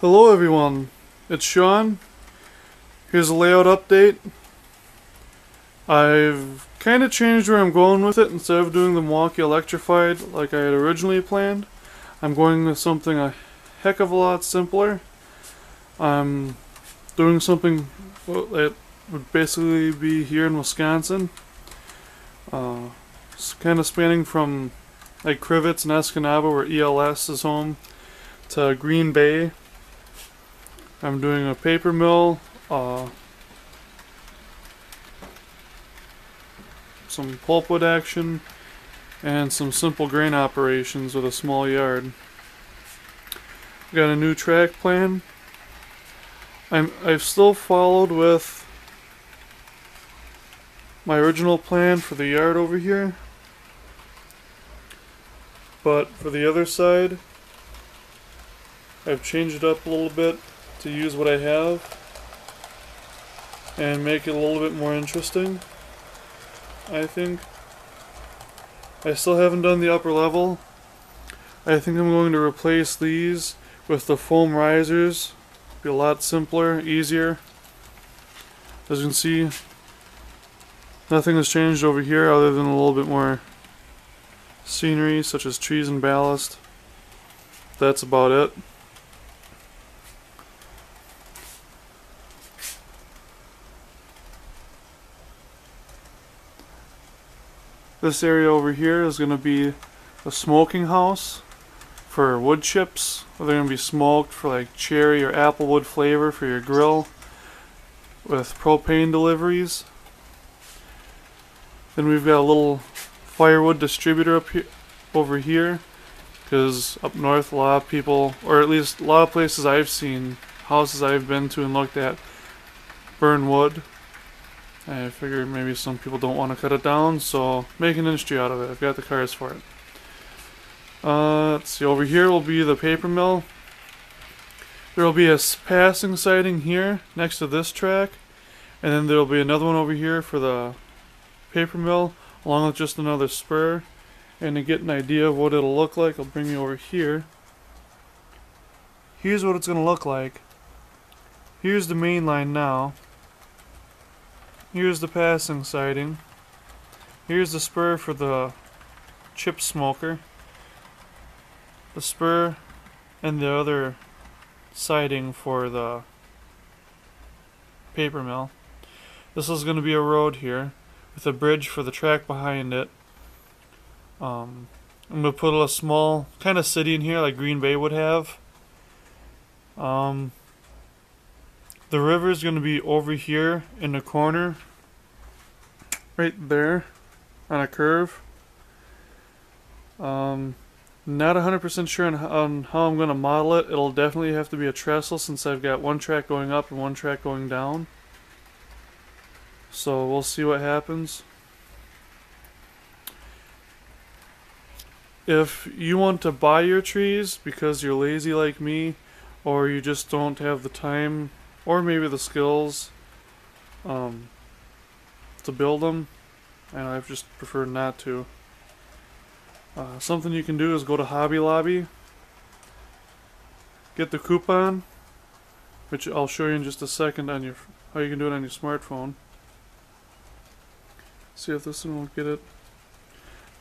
Hello everyone, it's Sean. Here's a layout update. I've kind of changed where I'm going with it. Instead of doing the Milwaukee electrified like I had originally planned, I'm going with something a heck of a lot simpler. I'm doing something that would basically be here in Wisconsin. It's kind of spanning from like Crivets and Escanaba, where ELS is home, to Green Bay. I'm doing a paper mill, some pulpwood action, and some simple grain operations with a small yard. Got a new track plan. I've still followed with my original plan for the yard over here, but for the other side, I've changed it up a little bit to use what I have and make it a little bit more interesting, I think. I still haven't done the upper level. I think I'm going to replace these with the foam risers. Be a lot simpler, easier. As you can see, nothing has changed over here other than a little bit more scenery, such as trees and ballast. That's about it. This area over here is going to be a smoking house for wood chips. They're going to be smoked for like cherry or applewood flavor for your grill, with propane deliveries. Then we've got a little firewood distributor up here, over here, because up north a lot of people, or at least a lot of places I've seen, houses I've been to and looked at, burn wood. I figured maybe some people don't want to cut it down, so make an industry out of it. I've got the cars for it. Let's see, over here will be the paper mill. There will be a passing siding here next to this track, and then there will be another one over here for the paper mill, along with just another spur. And to get an idea of what it'll look like, I'll bring you over here. Here's what it's going to look like. Here's the main line now. Here's the passing siding. Here's the spur for the chip smoker. The spur and the other siding for the paper mill. This is going to be a road here with a bridge for the track behind it. I'm going to put a small kind of city in here like Green Bay would have. The river is going to be over here in the corner, right there, on a curve. Not 100% sure on how I'm going to model it. It'll definitely have to be a trestle, since I've got one track going up and one track going down. So we'll see what happens. If you want to buy your trees because you're lazy like me, or you just don't have the time or maybe the skills to build them, and I've just preferred not to. Something you can do is go to Hobby Lobby, get the coupon, which I'll show you in just a second on your how you can do it on your smartphone. See if this one will get it.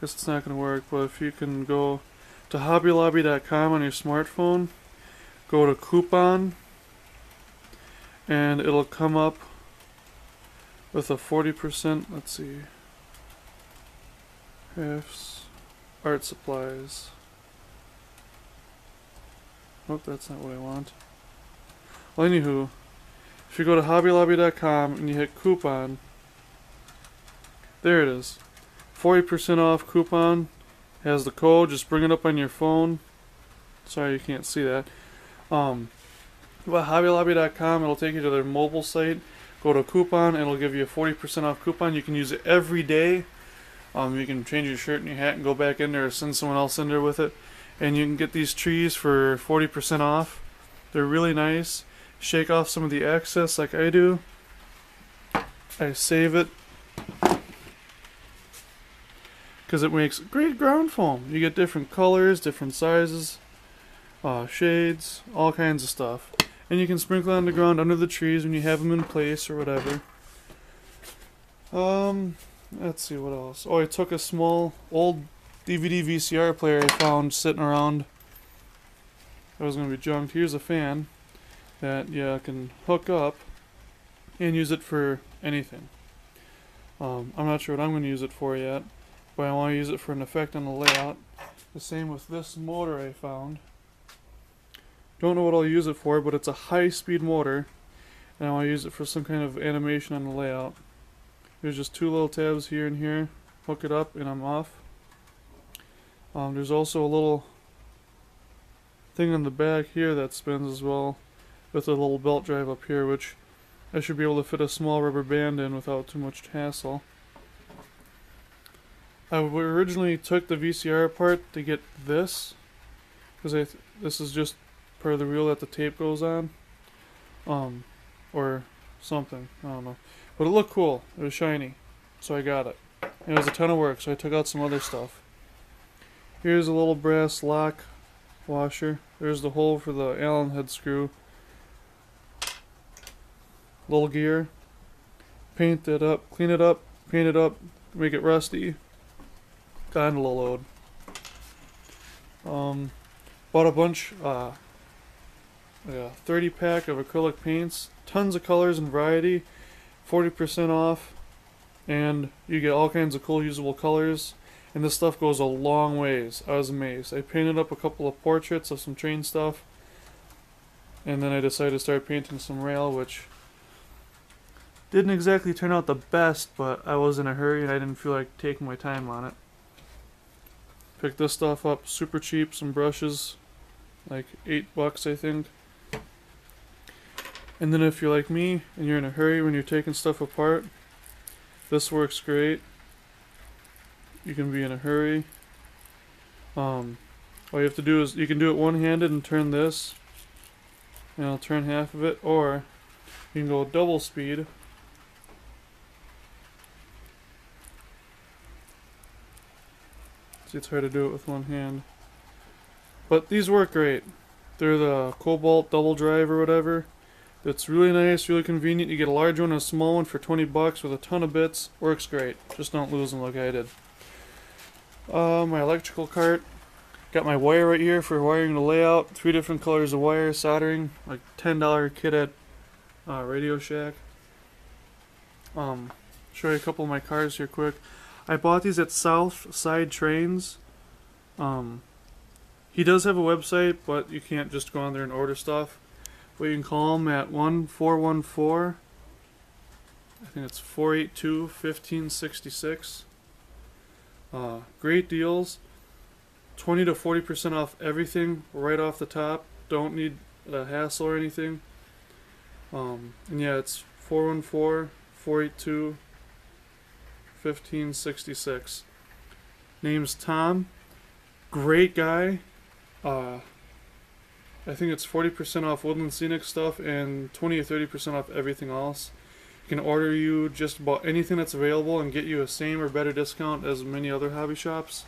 Guess it's not going to work, but if you can go to hobbylobby.com on your smartphone, go to coupon, and it'll come up with a 40%, let's see, crafts, art supplies. Nope, that's not what I want. Well, anywho, if you go to hobbylobby.com and you hit coupon, there it is. 40% off coupon. Has the code, just bring it up on your phone. Sorry you can't see that. But hobbylobby.com, it'll take you to their mobile site. Go to coupon, and it'll give you a 40% off coupon. You can use it every day. You can change your shirt and your hat and go back in there, or send someone else in there with it. And you can get these trees for 40% off. They're really nice. Shake off some of the excess like I do. I save it, because it makes great ground foam. You get different colors, different sizes. shades, all kinds of stuff. And you can sprinkle on the ground under the trees when you have them in place or whatever. Let's see what else. Oh, I took a small old DVD VCR player I found sitting around. That was going to be junked. Here's a fan that you can hook up and use it for anything. I'm not sure what I'm going to use it for yet, but I want to use it for an effect on the layout. The same with this motor I found. Don't know what I'll use it for, but it's a high-speed motor, and I want to use it for some kind of animation on the layout. There's just two little tabs here and here. Hook it up, and I'm off. There's also a little thing on the back here that spins as well, with a little belt drive up here, which I should be able to fit a small rubber band in without too much hassle. I originally took the VCR apart to get this, because this is just part of the reel that the tape goes on, or something, I don't know. But it looked cool, it was shiny, so I got it. And it was a ton of work, so I took out some other stuff. Here's a little brass lock washer. There's the hole for the Allen head screw. Little gear. Paint it up, clean it up, paint it up, make it rusty. Kinda load. Bought a bunch, like a 30 pack of acrylic paints, tons of colors and variety, 40% off, and you get all kinds of cool usable colors, and this stuff goes a long ways. I was amazed. I painted up a couple of portraits of some train stuff, and then I decided to start painting some rail, which didn't exactly turn out the best, but I was in a hurry and I didn't feel like taking my time on it. Picked this stuff up super cheap, some brushes, like $8 I think. And then if you're like me and you're in a hurry when you're taking stuff apart, this works great. You can be in a hurry. All you have to do is, you can do it one-handed and turn this, and I'll turn half of it, or you can go double speed. See, it's hard to do it with one hand. But these work great. They're the Cobalt double drive or whatever. It's really nice, really convenient. You get a large one and a small one for $20 with a ton of bits. Works great. Just don't lose them like I did. My electrical cart. Got my wire right here for wiring the layout. 3 different colors of wire, soldering. Like $10 kit at Radio Shack. Show you a couple of my cars here quick. I bought these at South Side Trains. He does have a website, but you can't just go on there and order stuff. But you can call him at 1414, I think it's 482-1566. Great deals. 20 to 40% off everything right off the top. Don't need a hassle or anything. And yeah, it's 414-482-1566. Name's Tom. Great guy. I think it's 40% off Woodland Scenic stuff and 20 or 30% off everything else. He can order you just about anything that's available and get you a same or better discount as many other hobby shops.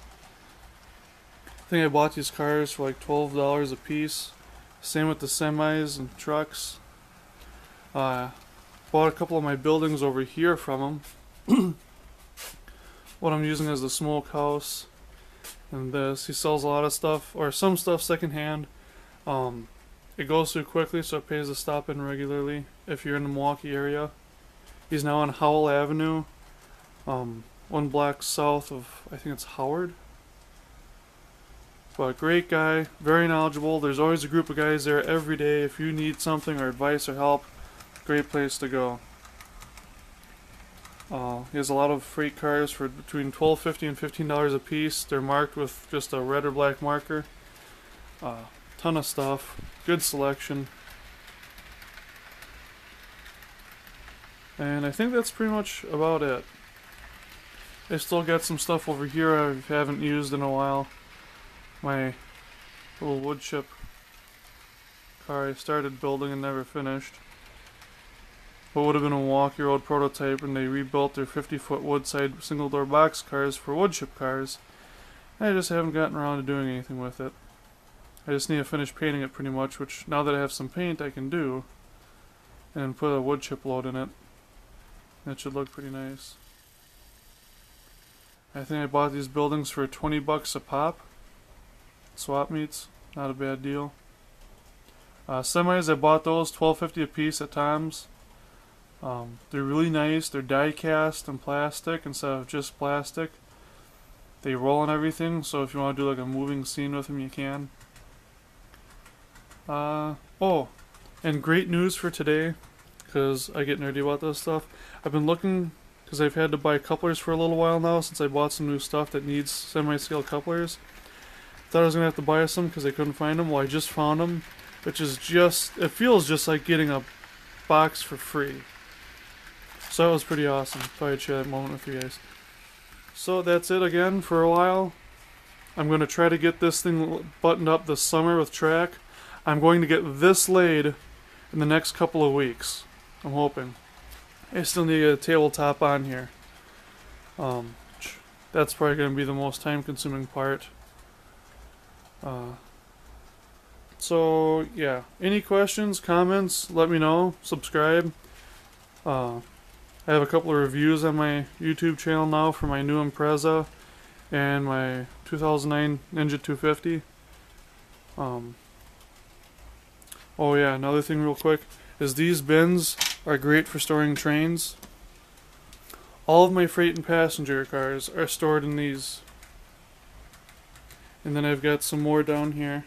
I think I bought these cars for like $12 a piece. Same with the semis and trucks. Bought a couple of my buildings over here from him. What I'm using is the Smokehouse and this. He sells a lot of stuff, or some stuff secondhand. It goes through quickly, so it pays to stop in regularly if you're in the Milwaukee area. He's now on Howell Avenue, one block south of, I think it's Howard. But great guy, very knowledgeable. There's always a group of guys there every day. If you need something or advice or help, great place to go. He has a lot of freight cars for between $12.50 and $15 a piece. They're marked with just a red or black marker. Ton of stuff, good selection. And I think that's pretty much about it. I still got some stuff over here I haven't used in a while. My little wood chip car I started building and never finished. What would have been a Milwaukee Road prototype, and they rebuilt their 50-foot woodside single-door box cars for wood chip cars. I just haven't gotten around to doing anything with it. I just need to finish painting it pretty much, which now that I have some paint I can do. And put a wood chip load in it. That should look pretty nice. I think I bought these buildings for 20 bucks a pop. Swap meets, not a bad deal. Semis, I bought those $12.50 a piece at Tom's. They're really nice. They're die cast and plastic instead of just plastic. They roll and everything, so if you want to do like a moving scene with them, you can. Oh, and great news for today, because I get nerdy about this stuff. I've been looking, because I've had to buy couplers for a little while now since I bought some new stuff that needs semi-scale couplers. Thought I was going to have to buy some because I couldn't find them. Well, I just found them, which is just, it feels just like getting a box for free. So that was pretty awesome. Thought I'd share that moment with you guys. So that's it again for a while. I'm going to try to get this thing buttoned up this summer with track. I'm going to get this laid in the next couple of weeks. I'm hoping. I still need to get a tabletop on here. That's probably going to be the most time consuming part. So yeah, any questions, comments, let me know. Subscribe. I have a couple of reviews on my YouTube channel now for my new Impreza and my 2009 Ninja 250. Oh yeah, another thing real quick is these bins are great for storing trains. All of my freight and passenger cars are stored in these. And then I've got some more down here.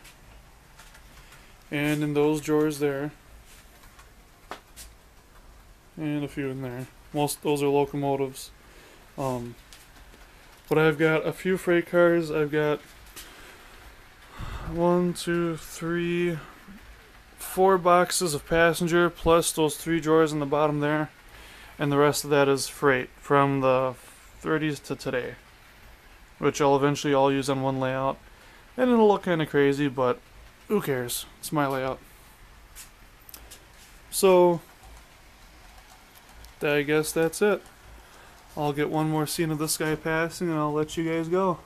And in those drawers there. And a few in there. Most those are locomotives. But I've got a few freight cars. I've got 4 boxes of passenger plus those 3 drawers in the bottom there. And the rest of that is freight from the 30s to today, which I'll eventually all use on one layout. And it'll look kind of crazy, but who cares? It's my layout. So I guess that's it. I'll get one more scene of this guy passing and I'll let you guys go.